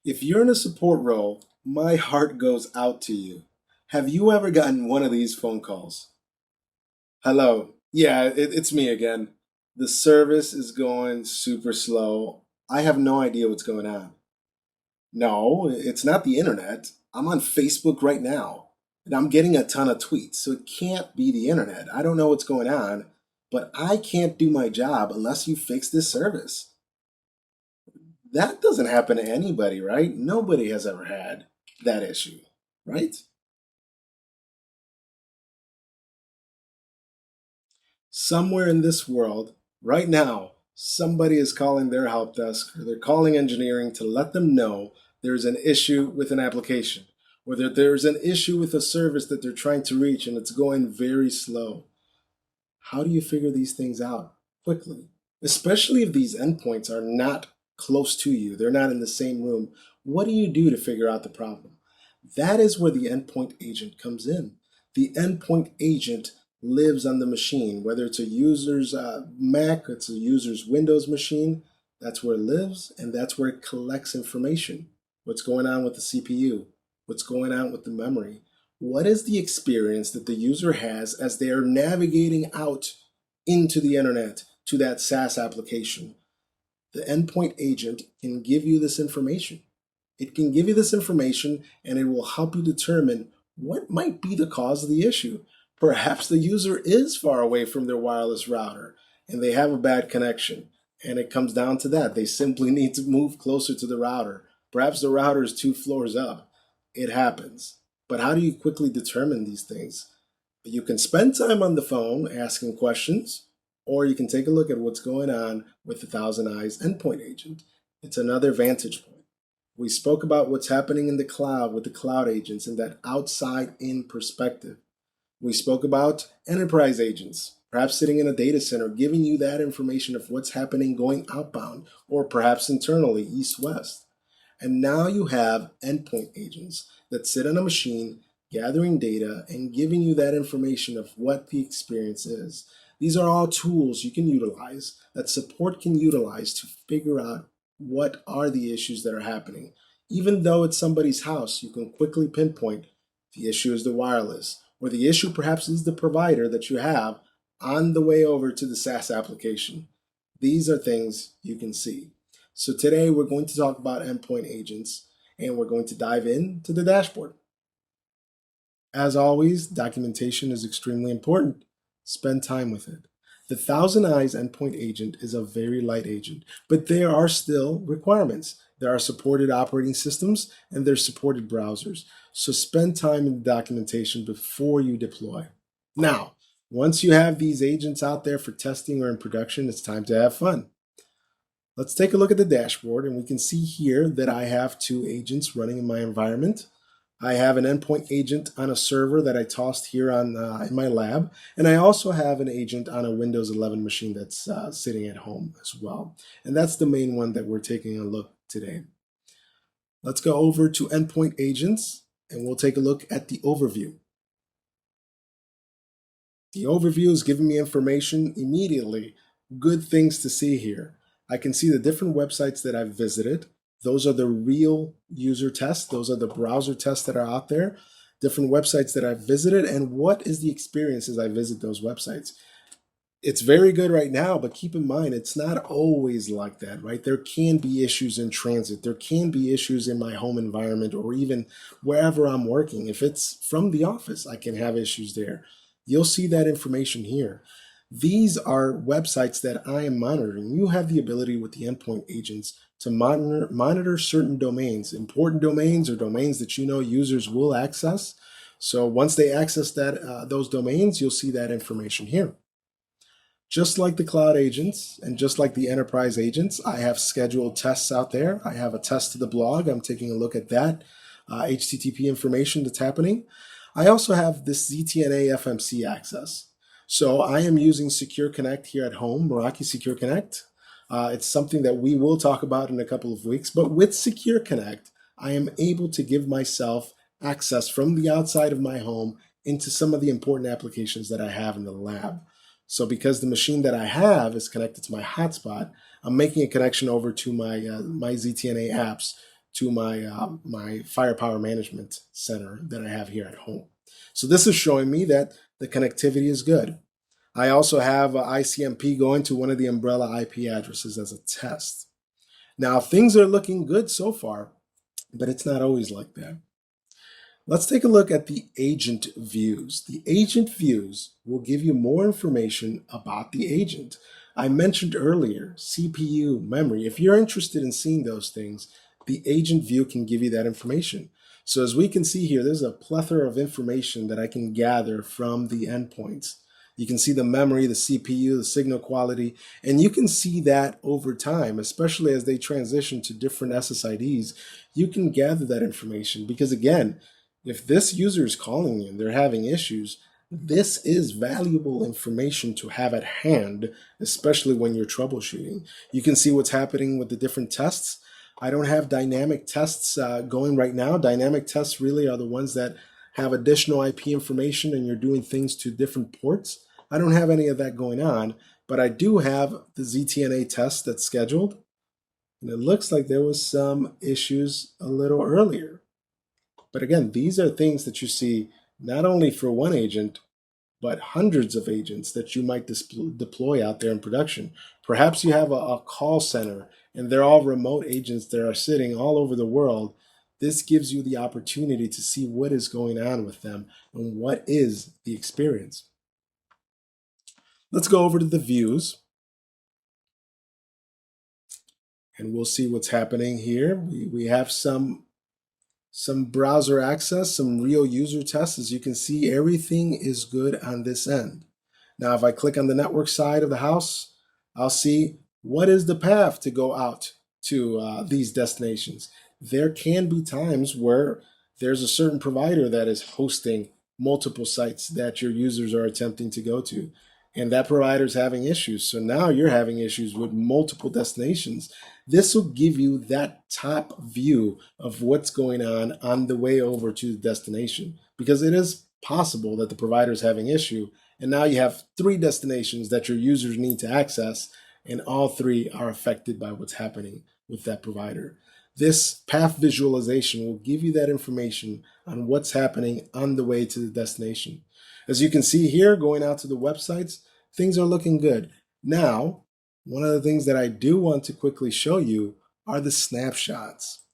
If you're in a support role, my heart goes out to you. Have you ever gotten one of these phone calls? Hello. Yeah, it's me again. The service is going super slow. I have no idea what's going on. No, it's not the internet. I'm on Facebook right now, and I'm getting a ton of tweets, so it can't be the internet. I don't know what's going on, but I can't do my job unless you fix this service. That doesn't happen to anybody, right? Nobody has ever had that issue, right? Somewhere in this world, right now, somebody is calling their help desk or they're calling engineering to let them know there's an issue with an application or that there's an issue with a service that they're trying to reach and it's going very slow. How do you figure these things out quickly? Especially if these endpoints are not close to you, they're not in the same room. What do you do to figure out the problem? That is where the endpoint agent comes in. The endpoint agent lives on the machine, whether it's a user's Mac, it's a user's Windows machine. That's where it lives, and that's where it collects information. What's going on with the CPU? What's going on with the memory? What is the experience that the user has as they are navigating out into the internet to that SaaS application? The endpoint agent can give you this information. It can give you this information and it will help you determine what might be the cause of the issue. Perhaps the user is far away from their wireless router and they have a bad connection. And it comes down to that. They simply need to move closer to the router. Perhaps the router is 2 floors up. It happens. But how do you quickly determine these things? You can spend time on the phone asking questions, or you can take a look at what's going on with the ThousandEyes Endpoint Agent. It's another vantage point. We spoke about what's happening in the cloud with the cloud agents and that outside in perspective. We spoke about enterprise agents, perhaps sitting in a data center, giving you that information of what's happening going outbound or perhaps internally, east west. And now you have endpoint agents that sit on a machine, gathering data and giving you that information of what the experience is. These are all tools you can utilize, that support can utilize to figure out what are the issues that are happening. Even though it's somebody's house, you can quickly pinpoint the issue is the wireless, or the issue perhaps is the provider that you have on the way over to the SaaS application. These are things you can see. So today we're going to talk about endpoint agents and we're going to dive into the dashboard. As always, documentation is extremely important. Spend time with it. The ThousandEyes Endpoint Agent is a very light agent, but there are still requirements. There are supported operating systems and there's supported browsers. So spend time in the documentation before you deploy. Now, once you have these agents out there for testing or in production, it's time to have fun. Let's take a look at the dashboard and we can see here that I have 2 agents running in my environment. I have an endpoint agent on a server that I tossed here on in my lab, and I also have an agent on a Windows 11 machine that's sitting at home as well. And that's the main one that we're taking a look today. Let's go over to endpoint agents and we'll take a look at the overview. The overview is giving me information immediately. Good things to see here. I can see the different websites that I've visited. Those are the real user tests. Those are the browser tests that are out there. Different websites that I've visited and what is the experience as I visit those websites. It's very good right now, but keep in mind, it's not always like that, right? There can be issues in transit. There can be issues in my home environment or even wherever I'm working. If it's from the office, I can have issues there. You'll see that information here. These are websites that I am monitoring. You have the ability with the endpoint agents to monitor certain domains, important domains or domains that you know users will access. So once they access those domains, you'll see that information here. Just like the cloud agents and just like the enterprise agents, I have scheduled tests out there. I have a test to the blog. I'm taking a look at that HTTP information that's happening. I also have this ZTNA FMC access. So I am using Secure Connect here at home, Meraki Secure Connect. It's something that we will talk about in a couple of weeks. But with Secure Connect, I am able to give myself access from the outside of my home into some of the important applications that I have in the lab. So because the machine that I have is connected to my hotspot, I'm making a connection over to my ZTNA apps to my firepower management center that I have here at home. So this is showing me that the connectivity is good. I also have ICMP going to one of the umbrella IP addresses as a test. Now things are looking good so far, but it's not always like that. Let's take a look at the agent views. The agent views will give you more information about the agent. I mentioned earlier, CPU, memory. If you're interested in seeing those things, the agent view can give you that information. So as we can see here, there's a plethora of information that I can gather from the endpoints. You can see the memory, the CPU, the signal quality, and you can see that over time, especially as they transition to different SSIDs, you can gather that information because again, if this user is calling you and they're having issues, this is valuable information to have at hand, especially when you're troubleshooting. You can see what's happening with the different tests. I don't have dynamic tests going right now. Dynamic tests really are the ones that have additional IP information and you're doing things to different ports. I don't have any of that going on, but I do have the ZTNA test that's scheduled. And it looks like there was some issues a little earlier. But again, these are things that you see not only for one agent, but hundreds of agents that you might deploy out there in production. Perhaps you have a call center and they're all remote agents that are sitting all over the world. This gives you the opportunity to see what is going on with them and what is the experience. Let's go over to the views and we'll see what's happening here. We have some browser access, some real user tests. As you can see, everything is good on this end. Now, if I click on the network side of the house, I'll see what is the path to go out to these destinations. There can be times where there's a certain provider that is hosting multiple sites that your users are attempting to go to, and that provider is having issues. So now you're having issues with multiple destinations. This will give you that top view of what's going on the way over to the destination, because it is possible that the provider is having issue, and now you have 3 destinations that your users need to access, and all 3 are affected by what's happening with that provider. This path visualization will give you that information on what's happening on the way to the destination. As you can see here, going out to the websites, things are looking good. Now, one of the things that I do want to quickly show you are the snapshots.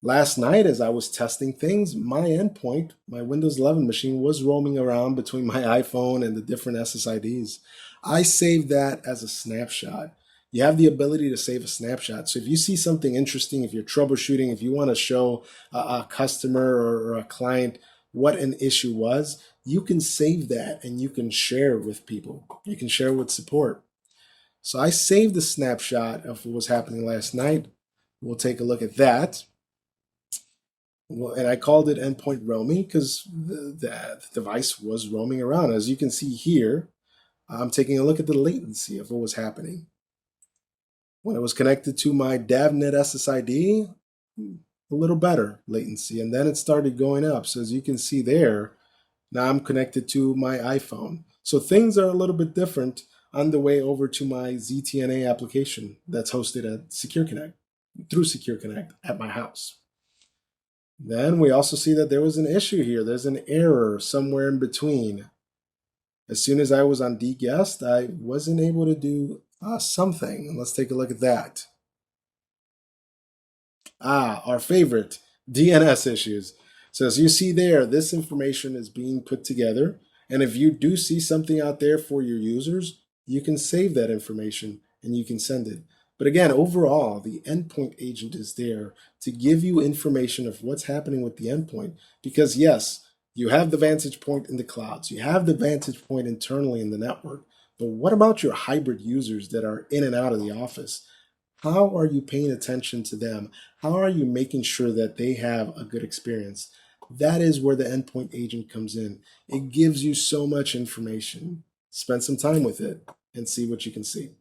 Last night, as I was testing things, my endpoint, my Windows 11 machine, was roaming around between my iPhone and the different SSIDs. I saved that as a snapshot. You have the ability to save a snapshot. So if you see something interesting, if you're troubleshooting, if you want to show a customer or a client what an issue was, you can save that and you can share it with people. You can share it with support. So I saved a snapshot of what was happening last night. We'll take a look at that. Well, and I called it endpoint roaming because the device was roaming around. As you can see here, I'm taking a look at the latency of what was happening. When it was connected to my DAVnet SSID, a little better latency, and then it started going up. So as you can see there, now I'm connected to my iPhone. So things are a little bit different on the way over to my ZTNA application that's hosted at Secure Connect, through Secure Connect at my house. Then we also see that there was an issue here. There's an error somewhere in between. As soon as I was on dguest, I wasn't able to do something. Let's take a look at that. Our favorite, DNS issues. So as you see there, this information is being put together. And if you do see something out there for your users, you can save that information and you can send it. But again, overall, the endpoint agent is there to give you information of what's happening with the endpoint. Because yes, you have the vantage point in the clouds. You have the vantage point internally in the network. But what about your hybrid users that are in and out of the office? How are you paying attention to them? How are you making sure that they have a good experience? That is where the endpoint agent comes in. It gives you so much information. Spend some time with it and see what you can see.